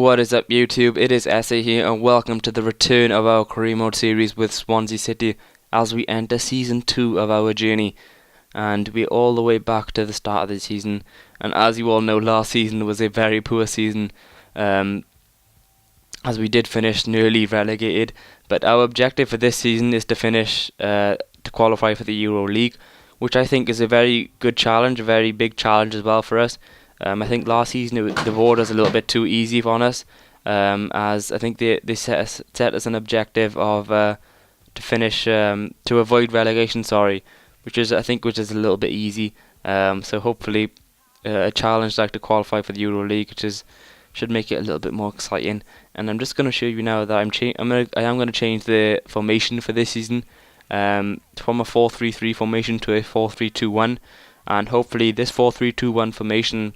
What is up, YouTube? It is SA here, and welcome to the return of our career mode series with Swansea City as we enter season 2 of our journey. And we're all the way back to the start of the season. And as you all know, last season was a very poor season, as we did finish nearly relegated. But our objective for this season is to finish to qualify for the Euro League, which I think is a very good challenge, a very big challenge as well for us. I think last season the board was a little bit too easy on us, as I think they set us an objective of to finish to avoid relegation. Which is a little bit easy. So hopefully a challenge like to qualify for the Euro League, should make it a little bit more exciting. And I'm just going to show you now that I am going to change the formation for this season, from a 4-3-3 formation to a 4-3-2-1, and hopefully this 4-3-2-1 formation,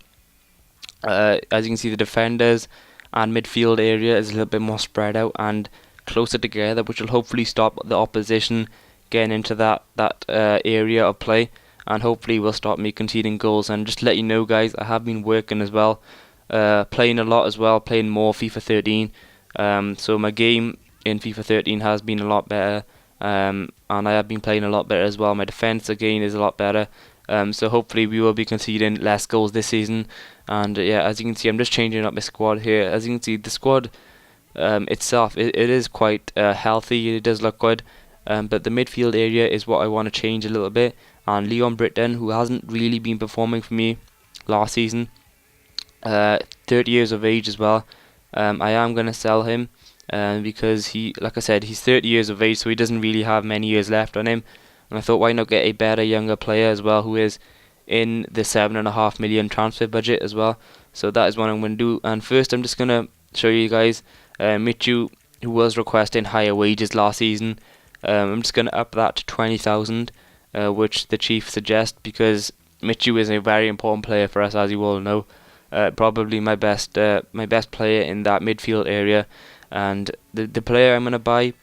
as you can see, the defenders and midfield area is a little bit more spread out and closer together, which will hopefully stop the opposition getting into that area of play, and hopefully will stop me conceding goals. And just to let you know, guys, I have been working as well, playing a lot as well, playing more FIFA 13. So my game in FIFA 13 has been a lot better, and I have been playing a lot better as well. My defense again is a lot better. So hopefully we will be conceding less goals this season. And yeah, as you can see, I'm just changing up my squad here. As you can see, the squad itself, it is quite healthy. It does look good. But the midfield area is what I want to change a little bit. And Leon Britton, who hasn't really been performing for me last season, 30 years of age as well. I am going to sell him because like I said, he's 30 years of age, so he doesn't really have many years left on him. And I thought, why not get a better, younger player as well, who is in the 7.5 million transfer budget as well. So that is what I'm going to do. And first, I'm just going to show you guys Michu, who was requesting higher wages last season. I'm just going to up that to 20,000, which the chief suggests, because Michu is a very important player for us, as you all know. Probably my best player in that midfield area. And the player I'm going to buy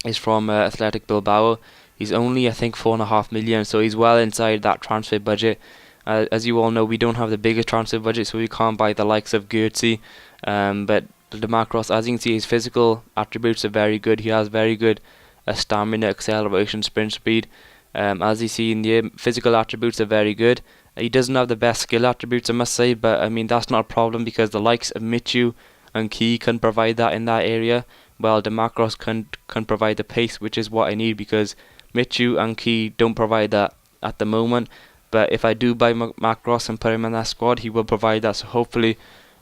is from Athletic Bilbao. He's only, I think, 4.5 million, so he's well inside that transfer budget. As you all know, we don't have the biggest transfer budget, so we can't buy the likes of Gertzi. But Demacros, as you can see, his physical attributes are very good. He has very good stamina, acceleration, sprint speed. As you see in the physical attributes are very good. He doesn't have the best skill attributes, I must say, but I mean that's not a problem because the likes of Michu and Key can provide that in that area, while Demacros can provide the pace, which is what I need, because Michu and Key don't provide that at the moment. But if I do buy Macross and put him in that squad, he will provide that. So hopefully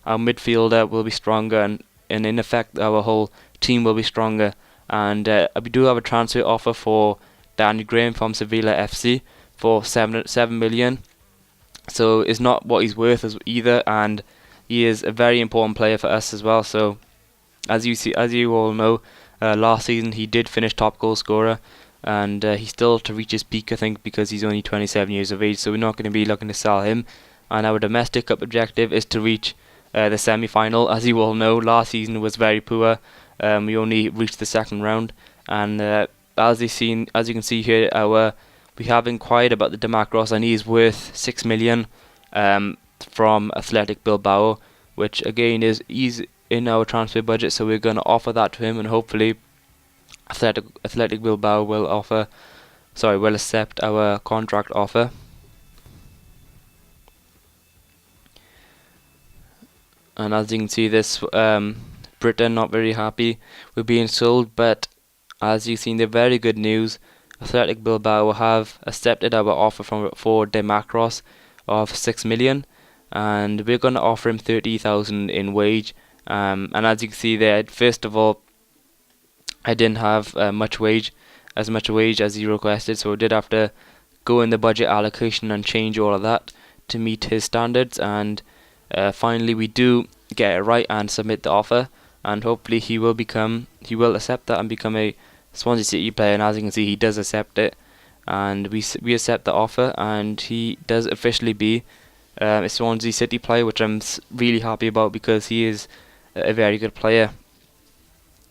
our midfielder will be stronger, and in effect our whole team will be stronger. And we do have a transfer offer for Danny Graham from Sevilla FC for 7 million. So it's not what he's worth as either, and he is a very important player for us as well. So as you all know, last season he did finish top goal scorer, and he's still to reach his peak, I think, because he's only 27 years of age. So we're not going to be looking to sell him. And our domestic cup objective is to reach the semi-final. As you all know, last season was very poor. We only reached the second round, and as you can see here, we have inquired about the Demacros, and he is worth 6 million from Athletic Bilbao, which again he's in our transfer budget. So we're going to offer that to him, and hopefully Athletic Bilbao will accept our contract offer. And as you can see, this Britain not very happy with being sold, but as you've seen, the very good news, Athletic Bilbao have accepted our offer for Demacros of 6 million, and we're going to offer him 30,000 in wage. And as you can see there, first of all, I didn't have as much wage as he requested, so I did have to go in the budget allocation and change all of that to meet his standards. And finally we do get it right and submit the offer, and hopefully he will accept that and become a Swansea City player. And as you can see, he does accept it, and we accept the offer, and he does officially be a Swansea City player, which I'm really happy about, because he is a very good player,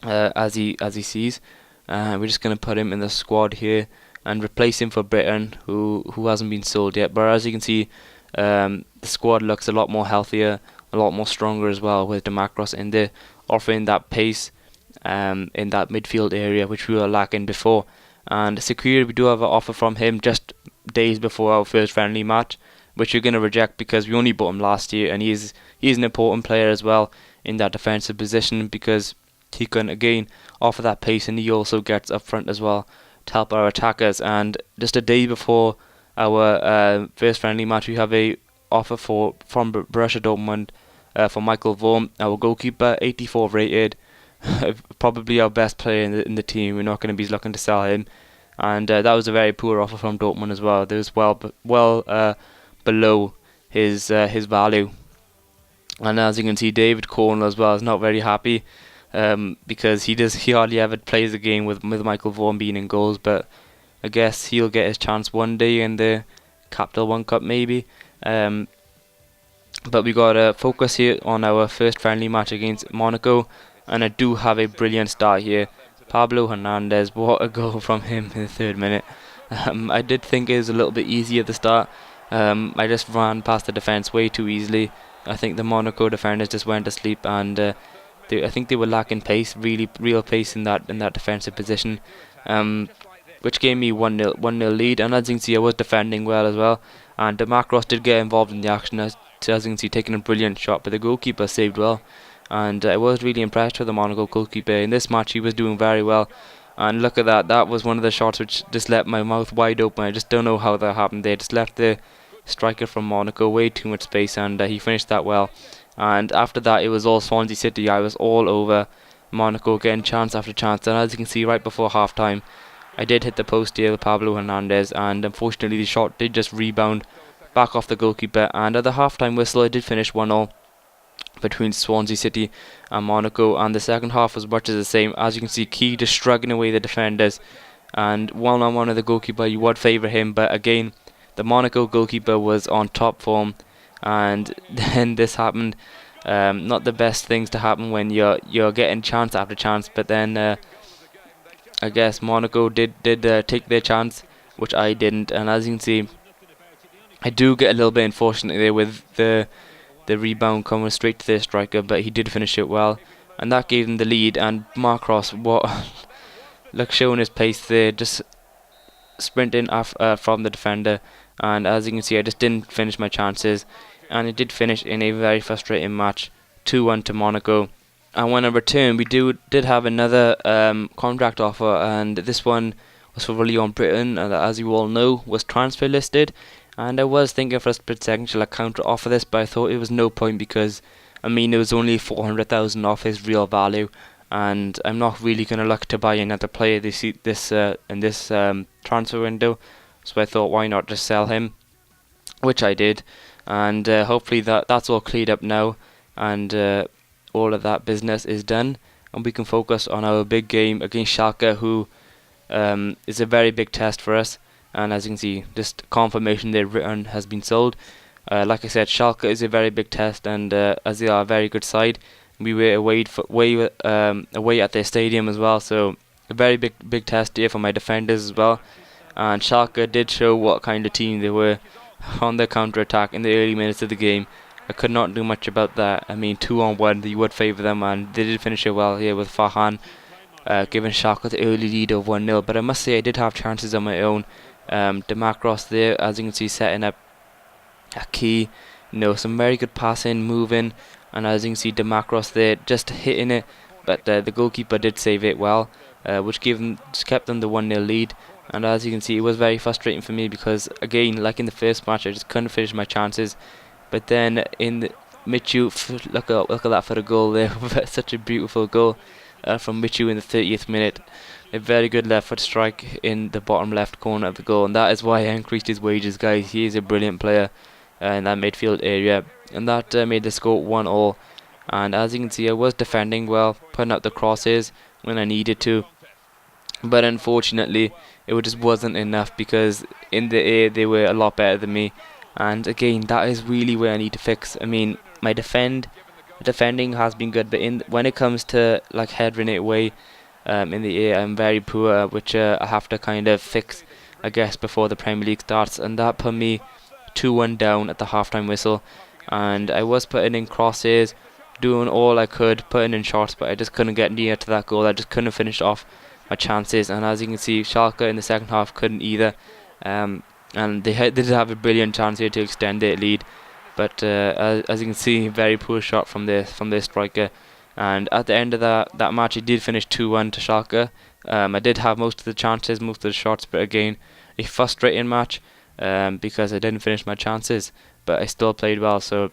as he sees. We're just going to put him in the squad here and replace him for Britain, who hasn't been sold yet. But as you can see, the squad looks a lot more healthier, a lot more stronger as well, with Demacros in there, offering that pace in that midfield area which we were lacking before. And Sakura, we do have an offer from him just days before our first friendly match, which we're going to reject because we only bought him last year, and he's an important player as well in that defensive position, because he can again offer that pace, and he also gets up front as well to help our attackers. And just a day before our first friendly match, we have a offer from Borussia Dortmund for Michael Vorm, our goalkeeper, 84 rated, probably our best player in the team. We're not going to be looking to sell him, and that was a very poor offer from Dortmund as well. It was well below his value. And as you can see, David Cornell as well is not very happy, because he hardly ever plays the game with Michael Vaughan being in goals. But I guess he'll get his chance one day in the Capital One Cup maybe. But we got to focus here on our first friendly match against Monaco, and I do have a brilliant start here. Pablo Hernandez, what a goal from him in the 3rd minute. I did think it was a little bit easy at the start. I just ran past the defence way too easily. I think the Monaco defenders just went to sleep, and I think they were lacking pace, real pace in that defensive position, which gave me 1-0 lead. And as you can see, I was defending well as well, and Demacros did get involved in the action, as you can see, taking a brilliant shot, but the goalkeeper saved well. And I was really impressed with the Monaco goalkeeper in this match. He was doing very well, and look at that was one of the shots which just left my mouth wide open. I just don't know how that happened. They just left the striker from Monaco way too much space, and he finished that well. And after that, it was all Swansea City. I was all over Monaco, getting chance after chance. And as you can see, right before half time, I did hit the post here with Pablo Hernandez, and unfortunately the shot did just rebound back off the goalkeeper. And at the half time whistle, I did finish 1-0 between Swansea City and Monaco, and the second half was much as the same. As you can see, Key just shrugging away the defenders, and one-on-one with the goalkeeper, you would favour him, but again, the Monaco goalkeeper was on top form, and then this happened. Not the best things to happen when you're getting chance after chance, but then I guess Monaco did take their chance, which I didn't. And as you can see, I do get a little bit unfortunate there with the rebound coming straight to their striker, but he did finish it well, and that gave them the lead. And Mark Ross, look, showing his pace there, just sprinting from the defender. And as you can see, I just didn't finish my chances, and it did finish in a very frustrating match, 2-1 to Monaco. And when I returned, we did have another contract offer, and this one was for Leon Britton, and as you all know, was transfer listed. And I was thinking for a split second, shall I counter offer this, but I thought it was no point, because I mean it was only 400,000 off his real value, and I'm not really going to look to buy another player in this transfer window. So I thought, why not just sell him, which I did, and hopefully that's all cleared up now, and all of that business is done, and we can focus on our big game against Schalke, who is a very big test for us. And as you can see, just confirmation their return has been sold. Like I said, Schalke is a very big test, and as they are a very good side, we were away at their stadium as well, so a very big test here for my defenders as well. And Schalke did show what kind of team they were on the counter-attack in the early minutes of the game. I could not do much about that. I mean, 2-on-1, you would favour them, and they did finish it well here with Farhan giving Schalke the early lead of 1-0. But I must say, I did have chances on my own. Demacros there, as you can see, setting up a Key, some very good passing, moving, and as you can see, Demacros there just hitting it, but the goalkeeper did save it well, which kept them the 1-0 lead. And as you can see, it was very frustrating for me, because again, like in the first match, I just couldn't finish my chances. But then in the Michu, look at that for the goal there. Such a beautiful goal from Michu in the 30th minute. A very good left foot strike in the bottom left corner of the goal, and that is why I increased his wages, guys. He is a brilliant player in that midfield area, and that made the score 1-1. And as you can see, I was defending well, putting out the crosses when I needed to, but unfortunately it just wasn't enough, because in the air they were a lot better than me. And again, that is really where I need to fix. I mean, my defending has been good, but when it comes to like heading it away in the air, I'm very poor, which I have to kind of fix, I guess, before the Premier League starts. And that put me 2-1 down at the halftime whistle. and I was putting in crosses, doing all I could, putting in shots, but I just couldn't get near to that goal. I just couldn't finish off my chances, and as you can see, Schalke in the second half couldn't either. And they did have a brilliant chance here to extend their lead, but as you can see, very poor shot from their striker. And at the end of that match, it did finish 2-1 to Schalke. I did have most of the chances, most of the shots, but again, a frustrating match because I didn't finish my chances, but I still played well. So,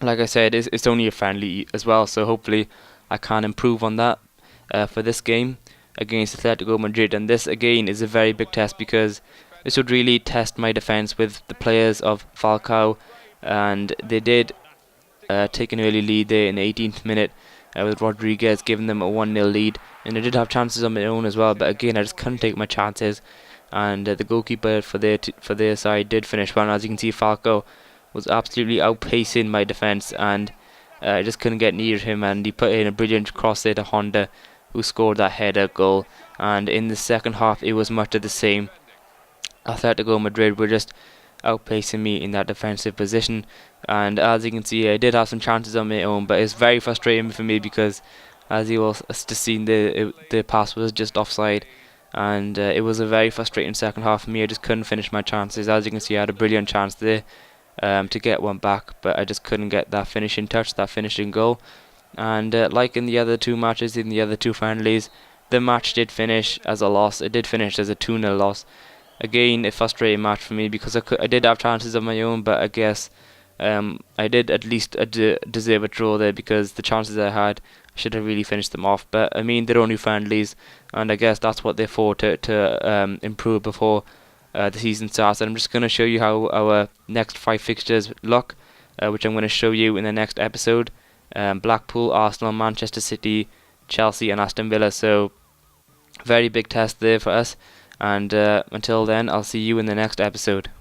like I said, it's only a friendly as well, so hopefully I can improve on that for this game against Atletico Madrid. And this again is a very big test because this would really test my defence with the players of Falcao, and they did take an early lead there in the 18th minute with Rodriguez giving them a 1-0 lead, and I did have chances on my own as well, but again I just couldn't take my chances, and the goalkeeper for their side did finish well. And as you can see, Falcao was absolutely outpacing my defence, and I just couldn't get near him, and he put in a brilliant cross there to Honda, who scored that header goal. And in the second half it was much of the same. Atletico Madrid were just outpacing me in that defensive position, and as you can see, I did have some chances on my own, but it's very frustrating for me because, as you all just seen, the pass was just offside, and it was a very frustrating second half for me. I just couldn't finish my chances. As you can see, I had a brilliant chance there to get one back, but I just couldn't get that finishing touch, that finishing goal. And like in the other two matches, in the other two friendlies, the match did finish as a loss. It did finish as a 2-0 loss. Again, a frustrating match for me because I did have chances of my own, but I guess I did at least deserve a draw there because the chances I had, I should have really finished them off. But I mean, they're only friendlies, and I guess that's what they're for, to improve before the season starts. And I'm just going to show you how our next 5 fixtures look, which I'm going to show you in the next episode. Blackpool, Arsenal, Manchester City, Chelsea and Aston Villa. So very big test there for us. And until then, I'll see you in the next episode.